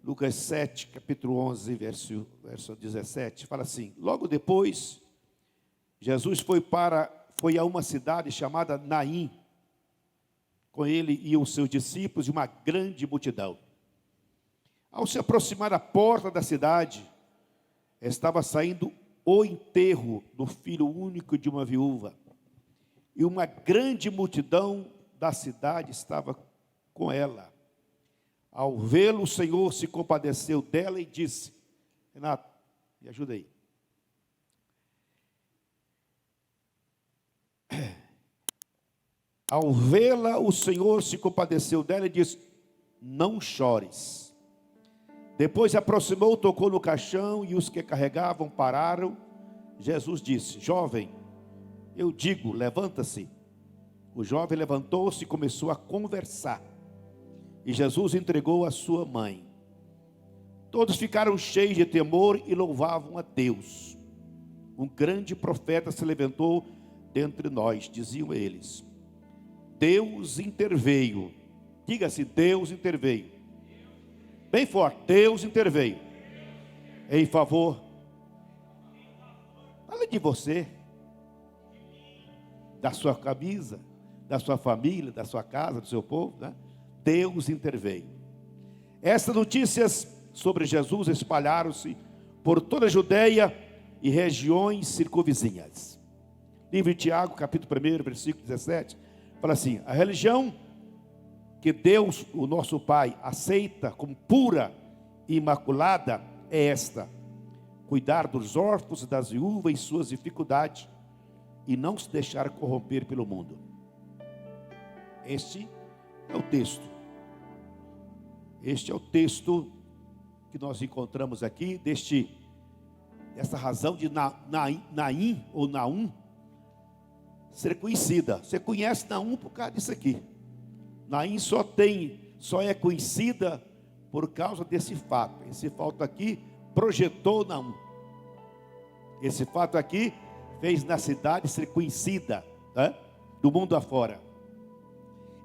Lucas 7, capítulo 11, verso 17, fala assim: logo depois, Jesus foi a uma cidade chamada Naim. Com ele iam os seus discípulos e uma grande multidão. Ao se aproximar da porta da cidade, estava saindo o enterro do filho único de uma viúva. E uma grande multidão da cidade estava com ela. Ao vê-lo, o Senhor se compadeceu dela e disse: Renato, me ajuda aí. Ao vê-la, o Senhor se compadeceu dela e disse: não chores. Depois se aproximou, tocou no caixão e os que carregavam pararam. Jesus disse: jovem, eu digo, levanta-se. O jovem levantou-se e começou a conversar. E Jesus entregou a sua mãe. Todos ficaram cheios de temor e louvavam a Deus. Um grande profeta se levantou dentre nós, diziam eles. Deus interveio. Diga-se, Deus interveio. Bem forte, Deus interveio. Em favor. Fala de você, da sua camisa, da sua família, da sua casa, do seu povo, né? Deus interveio. Essas notícias sobre Jesus espalharam-se por toda a Judeia e regiões circunvizinhas. Livro de Tiago, capítulo 1, versículo 17, fala assim: a religião que Deus, o nosso Pai, aceita como pura e imaculada é esta: cuidar dos órfãos e das viúvas em suas dificuldades e não se deixar corromper pelo mundo. Este é o texto. Este é o texto que nós encontramos aqui, dessa razão de Naim ou Naum ser conhecida. Você conhece Naum por causa disso aqui. Naim só é conhecida por causa desse fato. Esse fato aqui projetou Naum. Esse fato aqui fez na cidade ser conhecida, né, do mundo afora.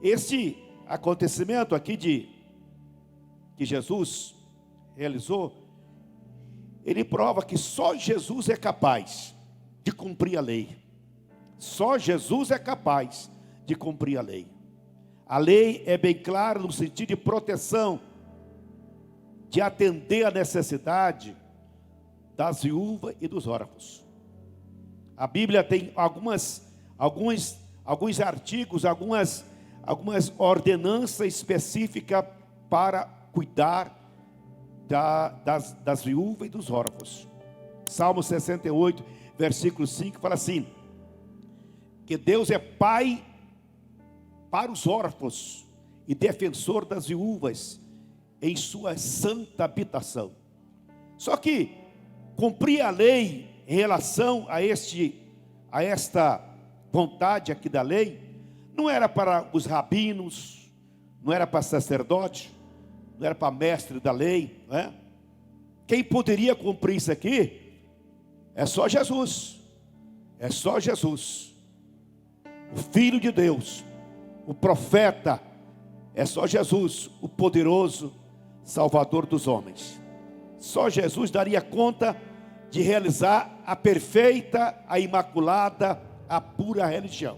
Este acontecimento aqui que Jesus realizou, ele prova que só Jesus é capaz de cumprir a lei. Só Jesus é capaz de cumprir a lei. A lei é bem clara no sentido de proteção, de atender a necessidade das viúvas e dos órfãos. A Bíblia tem alguns artigos, algumas ordenanças específicas para cuidar das viúvas e dos órfãos. Salmo 68, versículo 5, fala assim: que Deus é pai para os órfãos e defensor das viúvas em sua santa habitação. Só que cumprir a lei em relação a esta vontade aqui da lei, não era para os rabinos, não era para sacerdote, não era para mestre da lei, não é? Quem poderia cumprir isso aqui é só Jesus. É só Jesus, o Filho de Deus, o profeta. É só Jesus, o poderoso Salvador dos homens. Só Jesus daria conta de realizar a perfeita, a imaculada, a pura religião.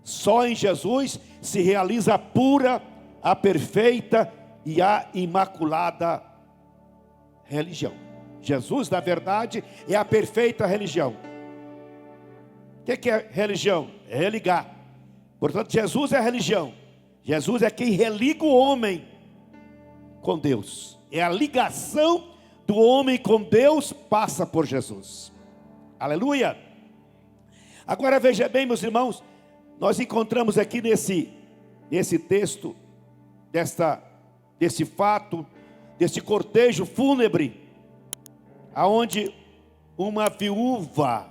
Só em Jesus se realiza a pura, a perfeita e a imaculada religião. Jesus, na verdade, é a perfeita religião. O que é religião? É religar. Portanto, Jesus é a religião. Jesus é quem religa o homem com Deus. É a ligação do homem com Deus, passa por Jesus. Aleluia. Agora veja bem, meus irmãos, nós encontramos aqui nesse texto, desse fato, desse cortejo fúnebre, aonde uma viúva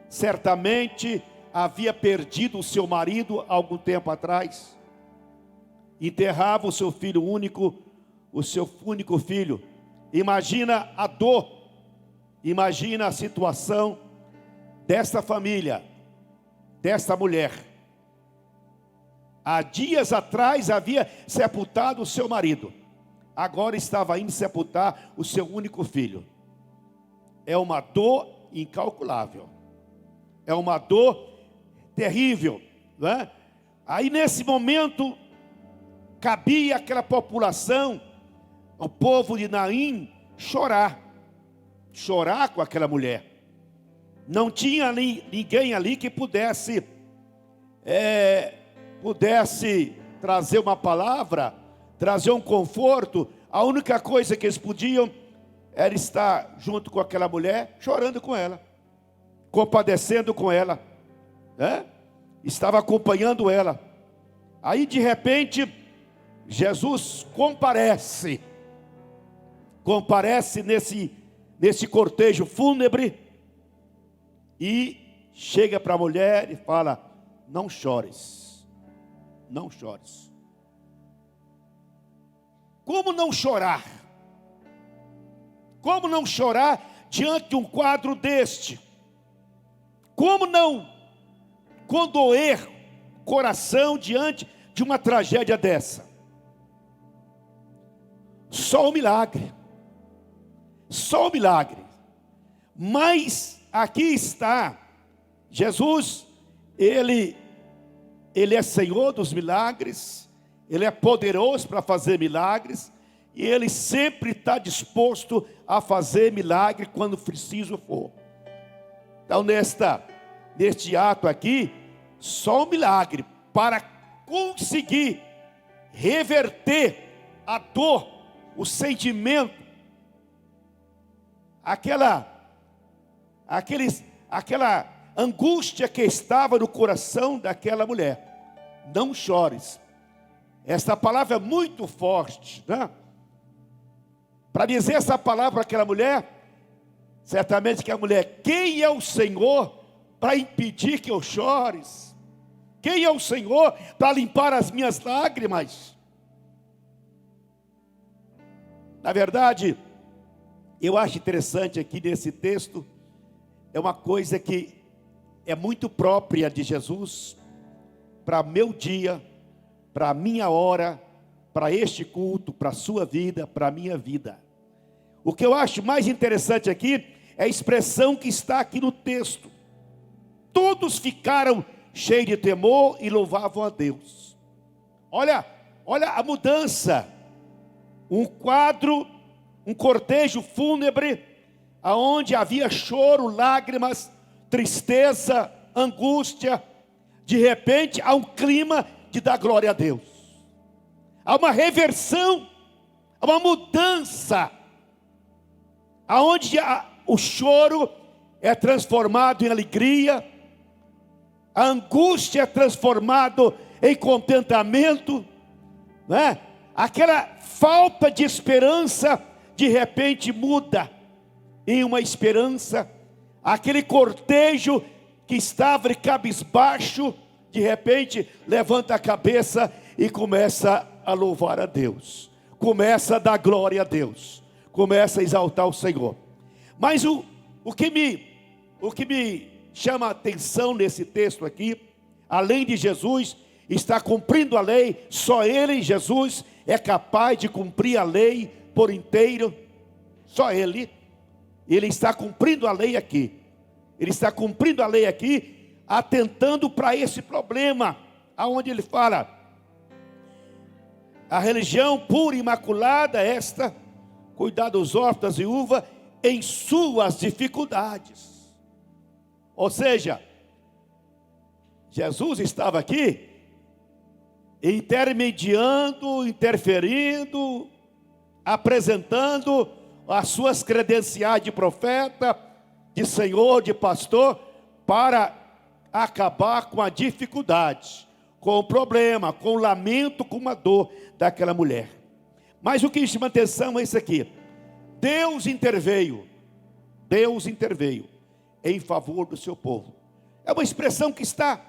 certamente havia perdido o seu marido há algum tempo atrás, enterrava o seu filho único, o seu único filho. Imagina a dor, imagina a situação desta família, desta mulher. Há dias atrás havia sepultado o seu marido. agora estava indo sepultar o seu único filho. É uma dor incalculável, é uma dor terrível, não é? Aí nesse momento, cabia àquela população, o povo de Naim, chorar com aquela mulher. Não tinha ninguém ali que pudesse trazer uma palavra, trazer um conforto. A única coisa que eles podiam era estar junto com aquela mulher, chorando com ela, compadecendo com ela, né? Estava acompanhando ela. Aí de repente Jesus comparece nesse cortejo fúnebre e chega para a mulher e fala: não chores, não chores. Como não chorar? Como não chorar diante de um quadro deste? Como não condoer o coração diante de uma tragédia dessa? Só o milagre. Só o milagre. Mas aqui está Jesus, Ele é Senhor dos milagres, Ele é poderoso para fazer milagres, e Ele sempre está disposto a fazer milagre quando preciso for. Então neste ato aqui, só o milagre para conseguir reverter a dor, o sentimento, aquela angústia que estava no coração daquela mulher. Não chores. Esta palavra é muito forte, né? Para dizer essa palavra para aquela mulher, certamente que a mulher: quem é o Senhor para impedir que eu chores? Quem é o Senhor para limpar as minhas lágrimas? Na verdade, eu acho interessante aqui nesse texto, é uma coisa que é muito própria de Jesus, para meu dia, para a minha hora, para este culto, para a sua vida, para a minha vida. O que eu acho mais interessante aqui é a expressão que está aqui no texto. Todos ficaram cheios de temor e louvavam a Deus. Olha a mudança. Um quadro, um cortejo fúnebre, aonde havia choro, lágrimas, tristeza, angústia. De repente há um clima de dar glória a Deus. Há uma reversão, há uma mudança, aonde o choro é transformado em alegria, a angústia é transformado em contentamento, né? Aquela falta de esperança de repente muda em uma esperança. Aquele cortejo que estava cabisbaixo, de repente levanta a cabeça e começa a louvar a Deus, começa a dar glória a Deus, começa a exaltar o Senhor. Mas o que me chama a atenção nesse texto aqui, além de Jesus estar cumprindo a lei, só Ele, Jesus, é capaz de cumprir a lei por inteiro. Só Ele está cumprindo a lei aqui. Ele está cumprindo a lei aqui, atentando para esse problema, aonde ele fala: a religião pura e imaculada, esta, cuidar dos órfãos e viúvas em suas dificuldades. Ou seja, Jesus estava aqui intermediando, interferindo, apresentando as suas credenciais de profeta, de Senhor, de pastor, para acabar com a dificuldade, com o problema, com o lamento, com a dor daquela mulher. Mas o que chama atenção é isso aqui: Deus interveio em favor do seu povo. É uma expressão que está,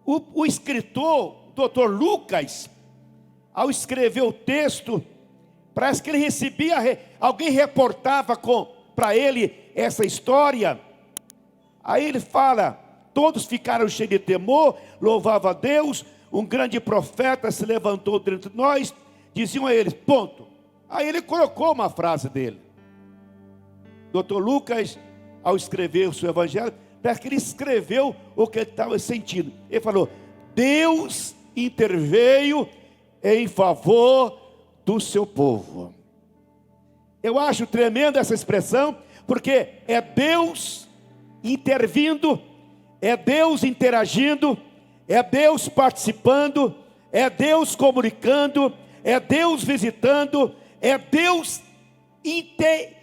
o escritor, o Dr. Lucas, ao escrever o texto, parece que ele recebia, alguém reportava para ele essa história. Aí ele fala: todos ficaram cheios de temor, louvavam a Deus, um grande profeta se levantou dentre nós, diziam a eles, ponto, Aí ele colocou uma frase dele. Dr. Lucas, ao escrever o seu evangelho, parece que ele escreveu o que ele estava sentindo. Ele falou: Deus interveio em favor do seu povo. Eu acho tremenda essa expressão, porque é Deus intervindo, é Deus interagindo, é Deus participando, é Deus comunicando, é Deus visitando, é Deus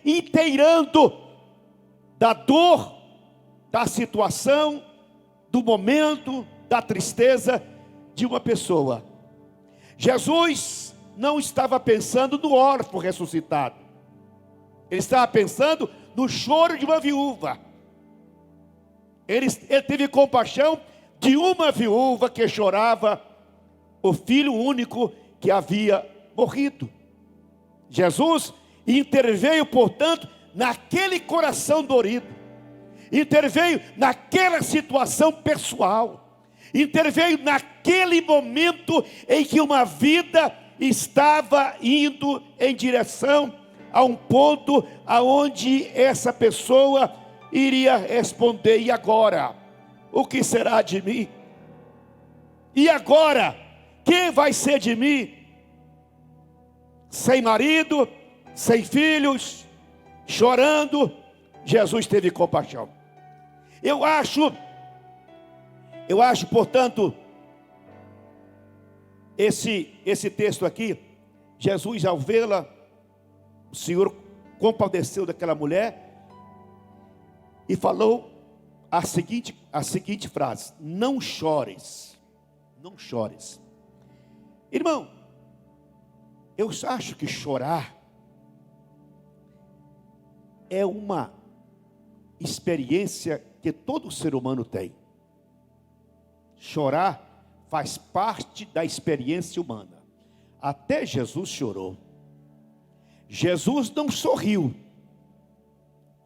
inteirando da dor, da situação, do momento, da tristeza de uma pessoa. Jesus não estava pensando no órfão ressuscitado. Ele estava pensando no choro de uma viúva. Ele teve compaixão de uma viúva que chorava o filho único que havia morrido. Jesus interveio, portanto, naquele coração dorido. Interveio naquela situação pessoal. Interveio naquele momento em que uma vida estava indo em direção a um ponto aonde essa pessoa iria responder: e agora? O que será de mim? E agora? Quem vai ser de mim? Sem marido, sem filhos, chorando. Jesus teve compaixão. Eu acho, portanto, esse texto aqui, Jesus, ao vê-la, o Senhor compadeceu daquela mulher e falou a seguinte frase: não chores, não chores. Irmão, eu acho que chorar é uma experiência que todo ser humano tem. Chorar faz parte da experiência humana. Até Jesus chorou. Jesus não sorriu.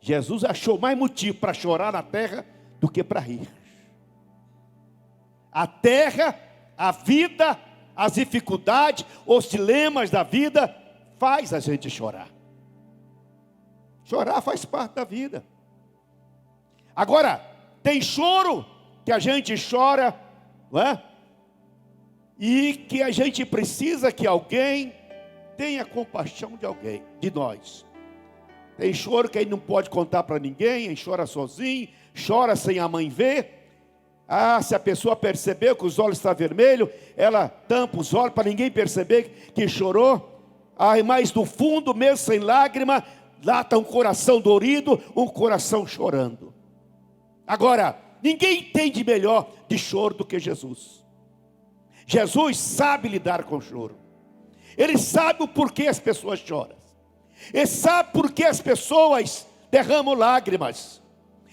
Jesus achou mais motivo para chorar na terra do que para rir. A terra, a vida, as dificuldades, os dilemas da vida faz a gente chorar. Chorar faz parte da vida. Agora, tem choro que a gente chora, não é? E que a gente precisa que alguém tenha compaixão de alguém, de nós. Tem choro que aí não pode contar para ninguém, aí chora sozinho, chora sem a mãe ver. Se a pessoa percebeu que os olhos estão vermelhos, ela tampa os olhos para ninguém perceber que chorou. Mas no fundo, mesmo sem lágrima, lá está um coração dorido, um coração chorando. Agora, ninguém entende melhor de choro do que Jesus. Jesus sabe lidar com o choro. Ele sabe o porquê as pessoas choram. Ele sabe por que as pessoas derramam lágrimas.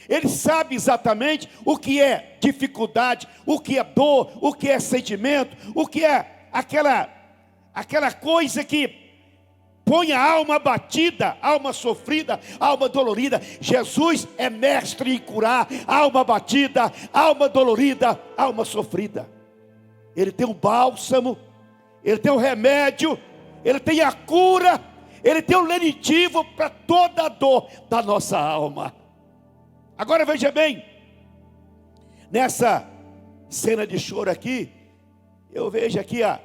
Ele sabe exatamente o que é dificuldade, o que é dor, o que é sentimento, o que é aquela coisa que põe a alma abatida, alma sofrida, alma dolorida. Jesus é mestre em curar alma abatida, alma dolorida, alma sofrida. Ele tem um bálsamo, ele tem um remédio, ele tem a cura, ele tem um lenitivo para toda a dor da nossa alma. Agora veja bem, nessa cena de choro aqui, eu vejo aqui a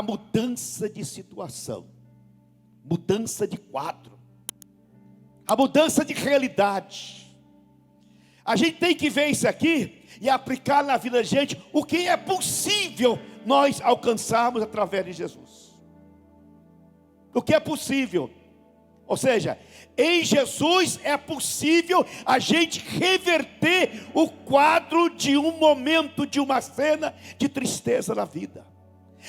mudança de situação, mudança de quadro, a mudança de realidade. A gente tem que ver isso aqui e aplicar na vida da gente o que é possível nós alcançarmos através de Jesus. O que é possível, ou seja, em Jesus é possível a gente reverter o quadro de um momento, de uma cena de tristeza na vida.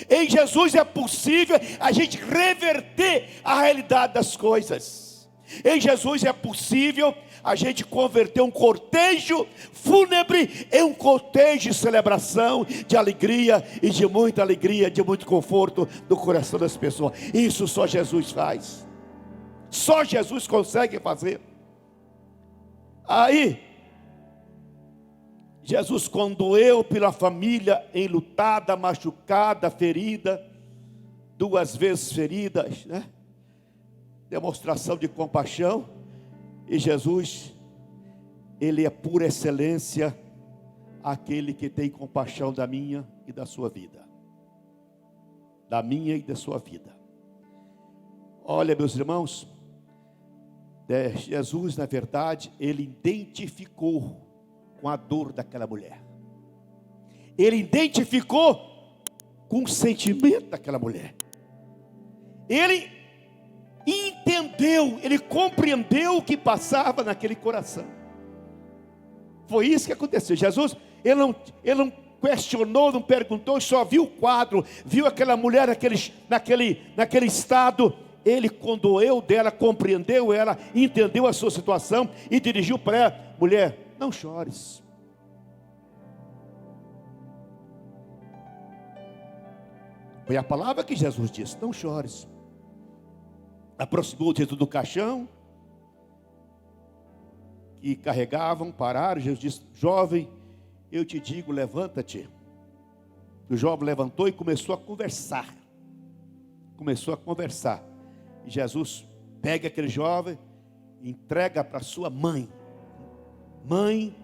Em Jesus é possível a gente reverter a realidade das coisas. Em Jesus é possível a gente converter um cortejo fúnebre em um cortejo de celebração, de alegria e de muita alegria, de muito conforto do coração das pessoas. Isso só Jesus faz. Só Jesus consegue fazer. Aí, Jesus condoeu pela família enlutada, machucada, ferida, 2 vezes feridas, né? Demonstração de compaixão. E Jesus, Ele é por excelência aquele que tem compaixão da minha e da sua vida. Da minha e da sua vida. Olha, meus irmãos, Jesus, na verdade, Ele identificou com a dor daquela mulher. Ele identificou com o sentimento daquela mulher. Ele entendeu, ele compreendeu o que passava naquele coração. Foi isso que aconteceu. Jesus, ele não questionou, não perguntou, só viu o quadro, viu aquela mulher naquele estado. Ele condoeu dela, compreendeu ela, entendeu a sua situação e dirigiu para ela: mulher, não chores. Foi a palavra que Jesus disse: não chores. Aproximou-se do caixão que carregavam, pararam. Jesus disse: jovem, eu te digo, levanta-te. O jovem levantou e começou a conversar. E Jesus pega aquele jovem, entrega para sua mãe. Mãe,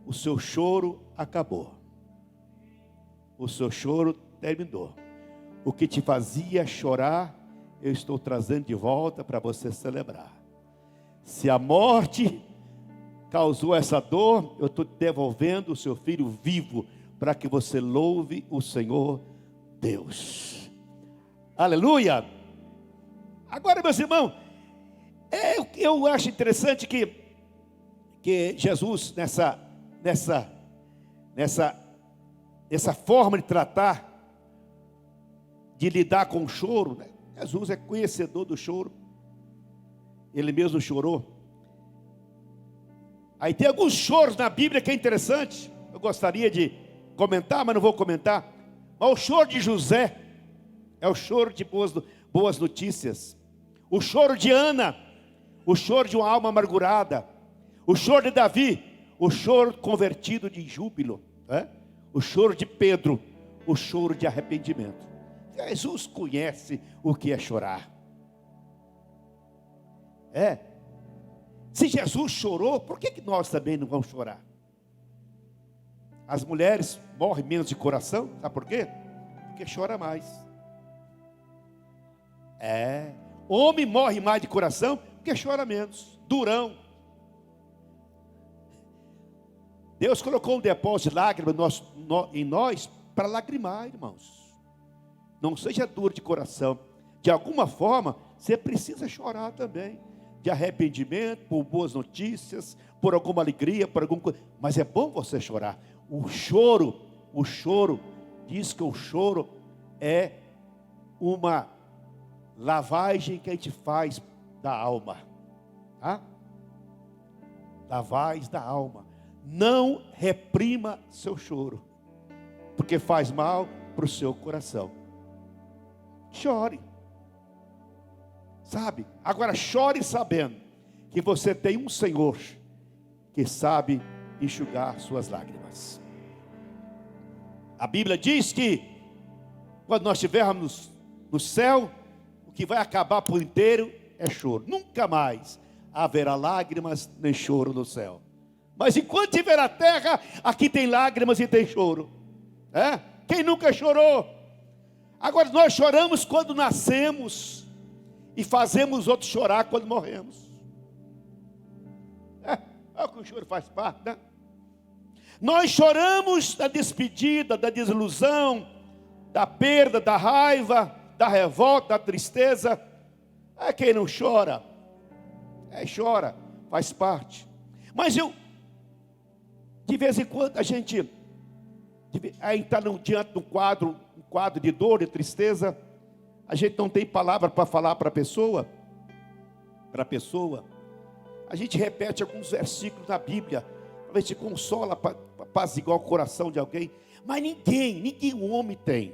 o seu choro acabou. O seu choro terminou. O que te fazia chorar, eu estou trazendo de volta para você celebrar. Se a morte causou essa dor, eu estou devolvendo o seu filho vivo, para que você louve o Senhor Deus. Aleluia! Agora, meus irmãos, eu acho interessante que Jesus, nessa forma de tratar, de lidar com o choro, né? Jesus é conhecedor do choro. Ele mesmo chorou. Aí tem alguns choros na Bíblia que é interessante. Eu gostaria de comentar, mas não vou comentar. Mas o choro de José é o choro de boas notícias. O choro de Ana, o choro de uma alma amargurada. O choro de Davi, o choro convertido de júbilo, né? O choro de Pedro, o choro de arrependimento. Jesus conhece o que é chorar. Se Jesus chorou, por que nós também não vamos chorar? As mulheres morrem menos de coração, sabe por quê? Porque chora mais. Homem morre mais de coração porque chora menos, durão. Deus colocou um depósito de lágrimas em nós para lagrimar, irmãos. Não seja duro de coração. De alguma forma, você precisa chorar também. De arrependimento, por boas notícias, por alguma alegria, por alguma coisa. Mas é bom você chorar. O choro, diz que o choro é uma lavagem que a gente faz da alma. Tá? Lavagem da alma. Não reprima seu choro, porque faz mal para o seu coração. Chore, sabe? Agora chore sabendo que você tem um Senhor que sabe enxugar suas lágrimas. A Bíblia diz que quando nós estivermos no céu, o que vai acabar por inteiro é choro. Nunca mais haverá lágrimas nem choro no céu. Mas enquanto tiver a terra, aqui tem lágrimas e tem choro. Quem nunca chorou? Agora nós choramos quando nascemos e fazemos outros chorar quando morremos. É o que o choro faz parte, né? Nós choramos da despedida, da desilusão, da perda, da raiva, da revolta, da tristeza. Quem não chora? Chora, faz parte. Mas de vez em quando a gente está diante de um quadro de dor e tristeza, a gente não tem palavra para falar para a pessoa. A gente repete alguns versículos da Bíblia, a gente consola, para apaziguar o coração de alguém. Mas ninguém, um homem tem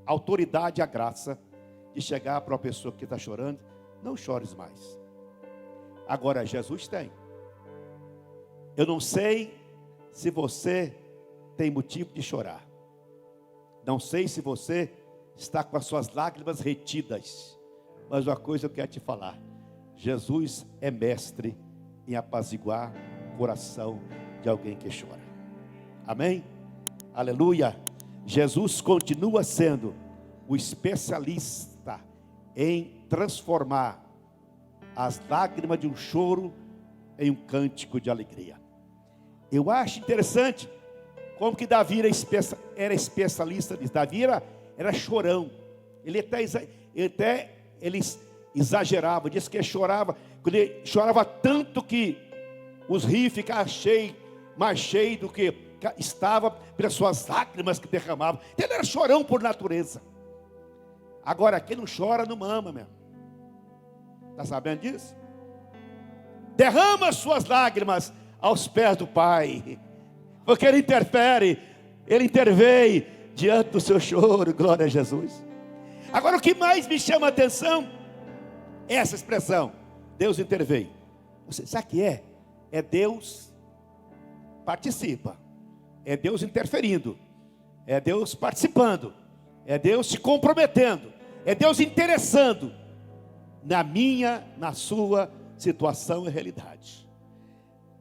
a autoridade e a graça de chegar para uma pessoa que está chorando: não chores mais. Agora Jesus tem. Eu não sei se você tem motivo de chorar. Não sei se você está com as suas lágrimas retidas. Mas uma coisa eu quero te falar: Jesus é mestre em apaziguar o coração de alguém que chora. Amém? Aleluia. Jesus continua sendo o especialista em transformar as lágrimas de um choro em um cântico de alegria. Eu acho interessante como que Davi era especialista nisso. Davi era chorão. Ele exagerava, disse que ele chorava. Quando ele chorava tanto que os rios ficavam mais cheios do que estava pelas suas lágrimas que derramavam. Ele era chorão por natureza. Agora, quem não chora não mama mesmo. Está sabendo disso? Derrama as suas lágrimas aos pés do Pai, porque Ele interfere, Ele intervém diante do seu choro. Glória a Jesus. Agora, o que mais me chama a atenção é essa expressão: Deus intervém. Você sabe o que é? É Deus participa, é Deus interferindo, é Deus participando, é Deus se comprometendo, é Deus interessando na minha, na sua situação e realidade.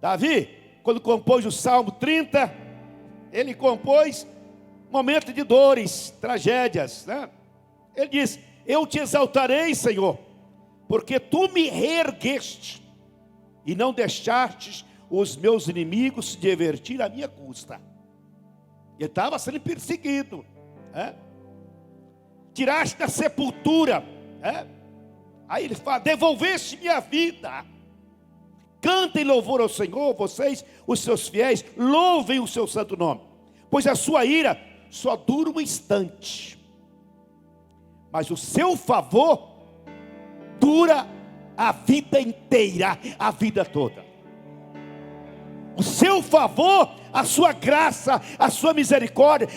Davi, quando compôs o Salmo 30, ele compôs momentos de dores, tragédias, né? Ele diz: eu te exaltarei, Senhor, porque tu me reergueste e não deixaste os meus inimigos se divertir à minha custa. Ele estava sendo perseguido, né? Tiraste da sepultura, né? Aí ele fala: devolveste minha vida. Cantem louvor ao Senhor, vocês, os seus fiéis, louvem o seu santo nome, pois a sua ira só dura um instante, mas o seu favor dura a vida inteira, a vida toda. O seu favor, a sua graça, a sua misericórdia,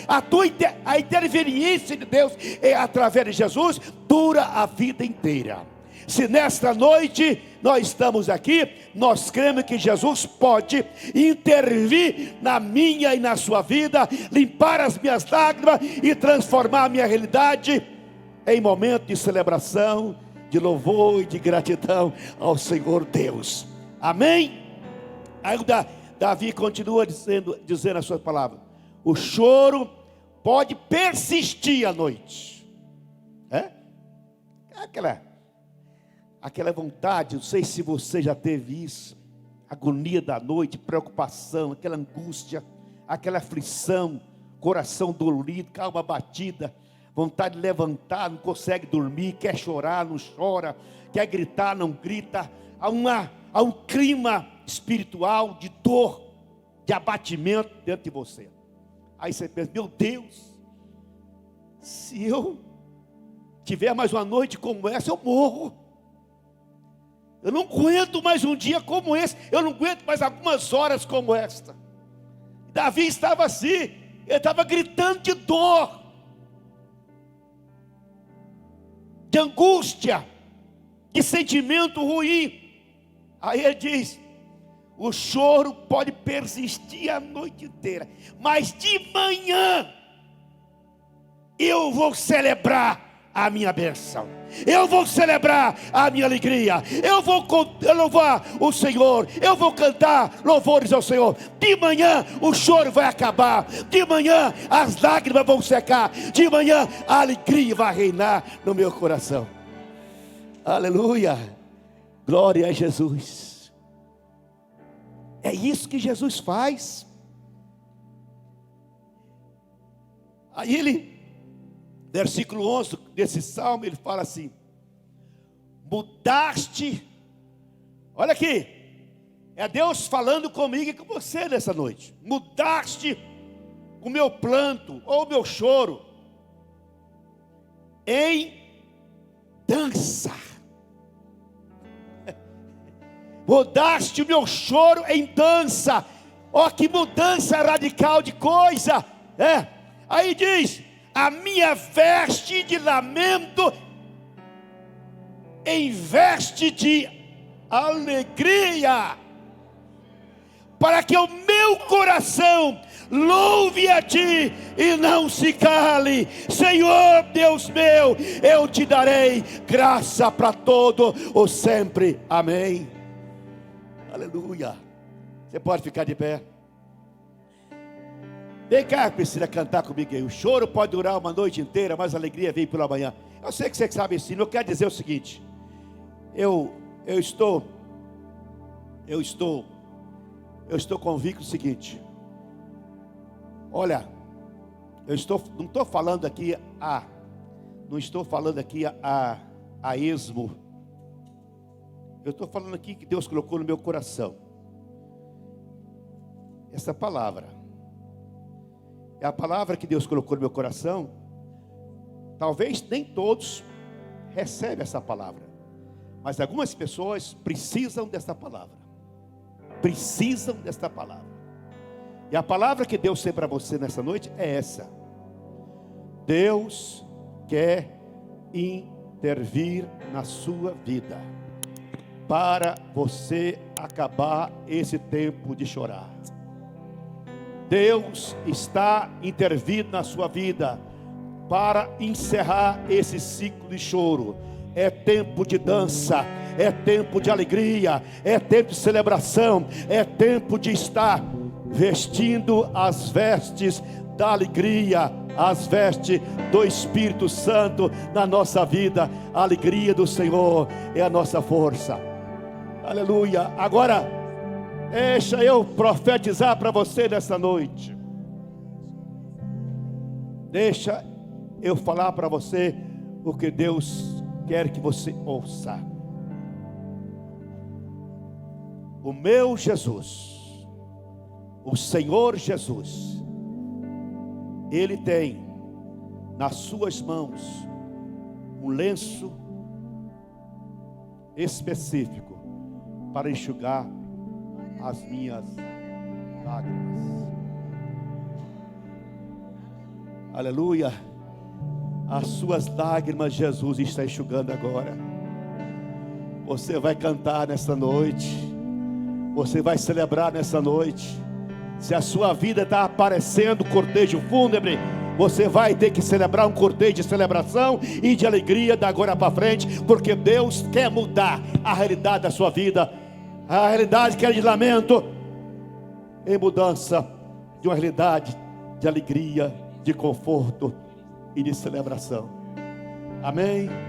a interveniência de Deus através de Jesus dura a vida inteira. Se nesta noite nós estamos aqui, nós cremos que Jesus pode intervir na minha e na sua vida, limpar as minhas lágrimas e transformar a minha realidade em momento de celebração, de louvor e de gratidão ao Senhor Deus. Amém? Aí Davi continua dizendo a sua palavra: o choro pode persistir à noite. Aquela vontade, não sei se você já teve isso, agonia da noite, preocupação, aquela angústia, aquela aflição, coração dolorido, calma batida, vontade de levantar, não consegue dormir, quer chorar, não chora, quer gritar, não grita. Há um clima espiritual de dor, de abatimento dentro de você. Aí você pensa: meu Deus, se eu tiver mais uma noite como essa, eu morro. Eu não aguento mais um dia como esse, eu não aguento mais algumas horas como esta. Davi estava assim, ele estava gritando de dor, de angústia, de sentimento ruim. Aí ele diz: o choro pode persistir a noite inteira, mas de manhã eu vou celebrar a minha bênção, eu vou celebrar a minha alegria, eu vou louvar o Senhor, eu vou cantar louvores ao Senhor. De manhã o choro vai acabar, de manhã as lágrimas vão secar, de manhã a alegria vai reinar no meu coração. Aleluia, glória a Jesus. É isso que Jesus faz. Aí ele, versículo 11 desse salmo, ele fala assim: mudaste, olha aqui, é Deus falando comigo e com você nessa noite. Mudaste o meu planto, ou o meu choro, em dança. Mudaste o meu choro em dança. Ó, que mudança radical de coisa. Aí diz: a minha veste de lamento em veste de alegria, para que o meu meu coração louve a ti e não se cale. Senhor Deus meu, eu te darei graça para todo o sempre. Amém. Aleluia. Você pode ficar de pé. Vem cá, Priscila, cantar comigo aí. O choro pode durar uma noite inteira, mas a alegria vem pela manhã. Eu sei que você sabe isso. Eu quero dizer o seguinte. Eu estou convicto do seguinte. Olha, não estou falando aqui a esmo. Eu estou falando aqui que Deus colocou no meu coração. Essa palavra é a palavra que Deus colocou no meu coração. Talvez nem todos recebem essa palavra, mas algumas pessoas precisam dessa palavra. Precisam desta palavra. E a palavra que Deus tem para você nessa noite é essa. Deus quer intervir na sua vida, para você acabar esse tempo de chorar. Deus está intervindo na sua vida, para encerrar esse ciclo de choro. É tempo de dança, é tempo de alegria, é tempo de celebração, é tempo de estar vestindo as vestes da alegria, as vestes do Espírito Santo na nossa vida. A alegria do Senhor é a nossa força. Aleluia. Agora, deixa eu profetizar para você nessa noite. Deixa eu falar para você o que Deus quer que você ouça. O meu Jesus, o Senhor Jesus, Ele tem nas suas mãos um lenço específico para enxugar as minhas lágrimas. Aleluia. As suas lágrimas Jesus está enxugando agora. Você vai cantar nessa noite. Você vai celebrar nessa noite. Se a sua vida está aparecendo cortejo fúnebre, você vai ter que celebrar um cortejo de celebração e de alegria da agora para frente, porque Deus quer mudar a realidade da sua vida. A realidade que é de lamento, em mudança de uma realidade de alegria, de conforto e de celebração. Amém.